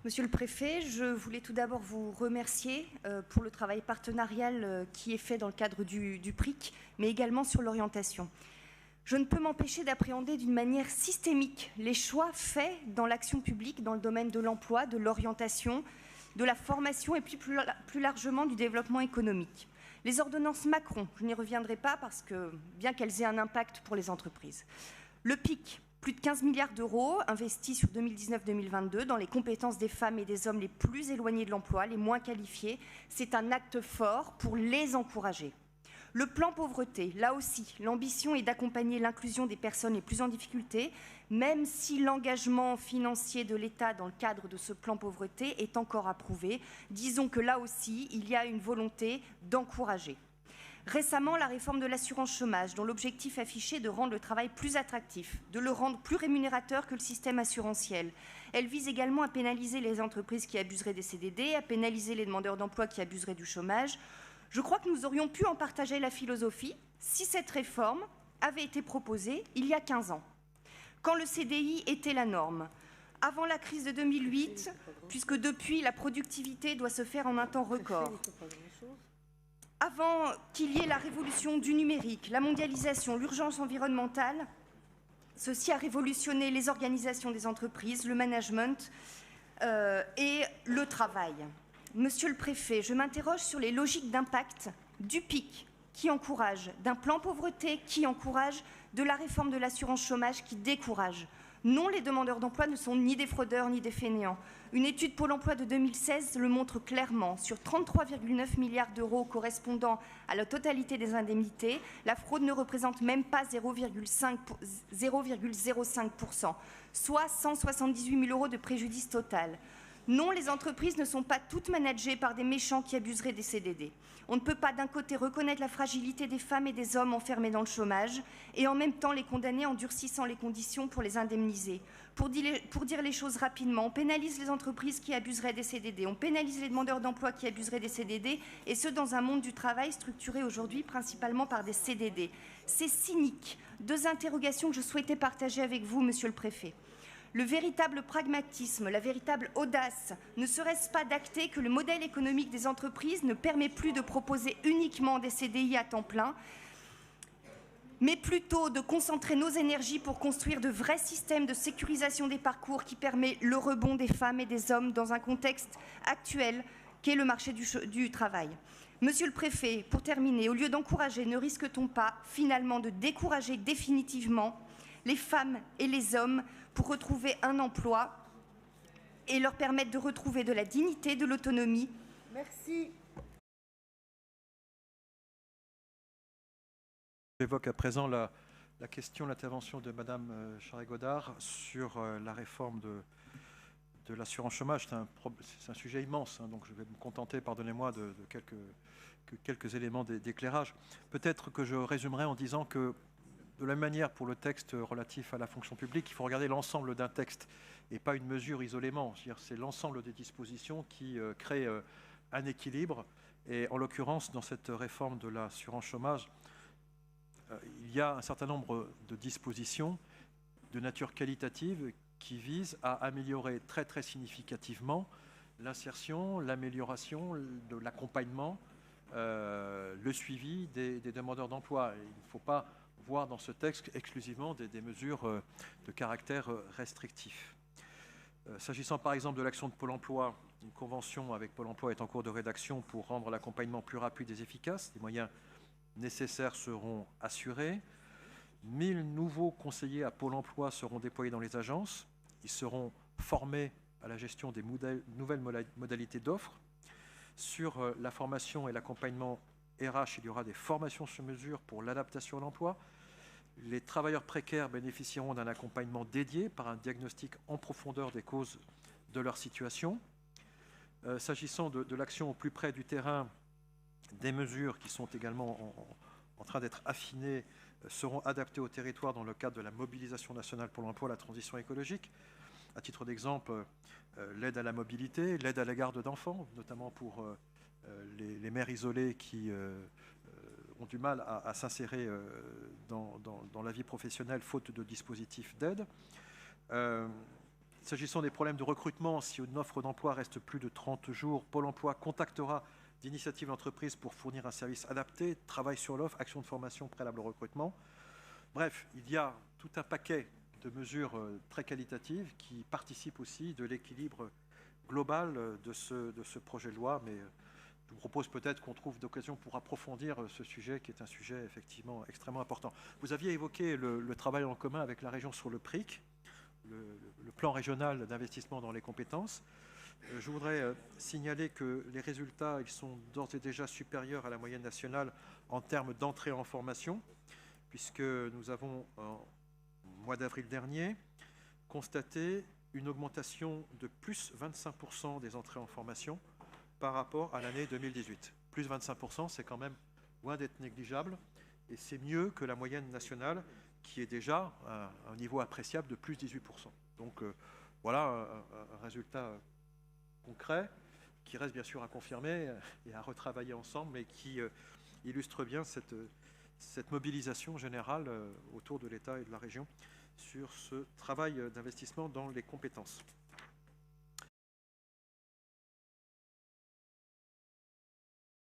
Monsieur le Préfet, je voulais tout d'abord vous remercier pour le travail partenarial qui est fait dans le cadre du PRIC, mais également sur l'orientation. Je ne peux m'empêcher d'appréhender d'une manière systémique les choix faits dans l'action publique, dans le domaine de l'emploi, de l'orientation, de la formation et puis plus largement du développement économique. Les ordonnances Macron, je n'y reviendrai pas parce que, bien qu'elles aient un impact pour les entreprises. Le PIC, plus de 15 milliards d'euros investis sur 2019-2022 dans les compétences des femmes et des hommes les plus éloignés de l'emploi, les moins qualifiés. C'est un acte fort pour les encourager. Le plan pauvreté, là aussi, l'ambition est d'accompagner l'inclusion des personnes les plus en difficulté, même si l'engagement financier de l'État dans le cadre de ce plan pauvreté est encore à prouver. Disons que là aussi, il y a une volonté d'encourager. Récemment, la réforme de l'assurance chômage, dont l'objectif affiché est de rendre le travail plus attractif, de le rendre plus rémunérateur que le système assurantiel. Elle vise également à pénaliser les entreprises qui abuseraient des CDD, à pénaliser les demandeurs d'emploi qui abuseraient du chômage. Je crois que nous aurions pu en partager la philosophie si cette réforme avait été proposée il y a 15 ans, quand le CDI était la norme, avant la crise de 2008, puisque depuis, la productivité doit se faire en un temps record. Avant qu'il y ait la révolution du numérique, la mondialisation, l'urgence environnementale, ceci a révolutionné les organisations des entreprises, le management et le travail. Monsieur le Préfet, je m'interroge sur les logiques d'impact du PIC qui encourage, d'un plan pauvreté qui encourage, de la réforme de l'assurance chômage qui décourage. Non, les demandeurs d'emploi ne sont ni des fraudeurs ni des fainéants. Une étude Pôle emploi de 2016 le montre clairement. Sur 33,9 milliards d'euros correspondant à la totalité des indemnités, la fraude ne représente même pas 0,05%, soit 178 000 euros de préjudice total. Non, les entreprises ne sont pas toutes managées par des méchants qui abuseraient des CDD. On ne peut pas d'un côté reconnaître la fragilité des femmes et des hommes enfermés dans le chômage et en même temps les condamner en durcissant les conditions pour les indemniser. Pour dire les choses rapidement, on pénalise les entreprises qui abuseraient des CDD, on pénalise les demandeurs d'emploi qui abuseraient des CDD, et ce dans un monde du travail structuré aujourd'hui principalement par des CDD. C'est cynique. Deux interrogations que je souhaitais partager avec vous, Monsieur le Préfet. Le véritable pragmatisme, la véritable audace, ne serait-ce pas d'acter que le modèle économique des entreprises ne permet plus de proposer uniquement des CDI à temps plein, mais plutôt de concentrer nos énergies pour construire de vrais systèmes de sécurisation des parcours qui permet le rebond des femmes et des hommes dans un contexte actuel qu'est le marché du travail. Monsieur le Préfet, pour terminer, au lieu d'encourager, ne risque-t-on pas finalement de décourager définitivement les femmes et les hommes pour retrouver un emploi et leur permettre de retrouver de la dignité, de l'autonomie? Merci. J'évoque à présent la question, l'intervention de Madame Charest-Godard sur la réforme de l'assurance chômage. C'est un sujet immense, hein, donc je vais me contenter, pardonnez-moi, de quelques éléments d'éclairage. Peut-être que je résumerai en disant que, de la même manière, pour le texte relatif à la fonction publique, il faut regarder l'ensemble d'un texte et pas une mesure isolément. C'est l'ensemble des dispositions qui créent un équilibre. Et en l'occurrence, dans cette réforme de l'assurance chômage, il y a un certain nombre de dispositions de nature qualitative qui visent à améliorer très très significativement l'insertion, l'amélioration de l'accompagnement, le suivi des demandeurs d'emploi. Il ne faut pas voir dans ce texte exclusivement des mesures de caractère restrictif. S'agissant par exemple de l'action de Pôle emploi, une convention avec Pôle emploi est en cours de rédaction pour rendre l'accompagnement plus rapide et efficace. Les moyens nécessaires seront assurés. 1000 nouveaux conseillers à Pôle emploi seront déployés dans les agences. Ils seront formés à la gestion des nouvelles modalités d'offres. Sur la formation et l'accompagnement RH, il y aura des formations sur mesure pour l'adaptation à l'emploi. Les travailleurs précaires bénéficieront d'un accompagnement dédié par un diagnostic en profondeur des causes de leur situation. S'agissant de l'action au plus près du terrain, des mesures qui sont également en train d'être affinées seront adaptées au territoire dans le cadre de la mobilisation nationale pour l'emploi et la transition écologique. À titre d'exemple, l'aide à la mobilité, l'aide à la garde d'enfants, notamment pour les mères isolées qui ont du mal à s'insérer dans la vie professionnelle faute de dispositifs d'aide. S'agissant des problèmes de recrutement, si une offre d'emploi reste plus de 30 jours, Pôle emploi contactera d'initiatives d'entreprise pour fournir un service adapté, travail sur l'offre, action de formation préalable au recrutement. Bref, il y a tout un paquet de mesures très qualitatives qui participent aussi de l'équilibre global de ce projet de loi, mais je vous propose peut-être qu'on trouve d'occasion pour approfondir ce sujet qui est un sujet effectivement extrêmement important. Vous aviez évoqué le travail en commun avec la région sur le PRIC, le plan régional d'investissement dans les compétences. Je voudrais signaler que les résultats ils sont d'ores et déjà supérieurs à la moyenne nationale en termes d'entrée en formation, puisque nous avons, en mois d'avril dernier, constaté une augmentation de plus 25% des entrées en formation par rapport à l'année 2018. Plus 25%, c'est quand même loin d'être négligeable, et c'est mieux que la moyenne nationale, qui est déjà à un niveau appréciable de plus 18%. Donc voilà un résultat concret, qui reste bien sûr à confirmer et à retravailler ensemble, mais qui illustre bien cette mobilisation générale autour de l'État et de la région sur ce travail d'investissement dans les compétences.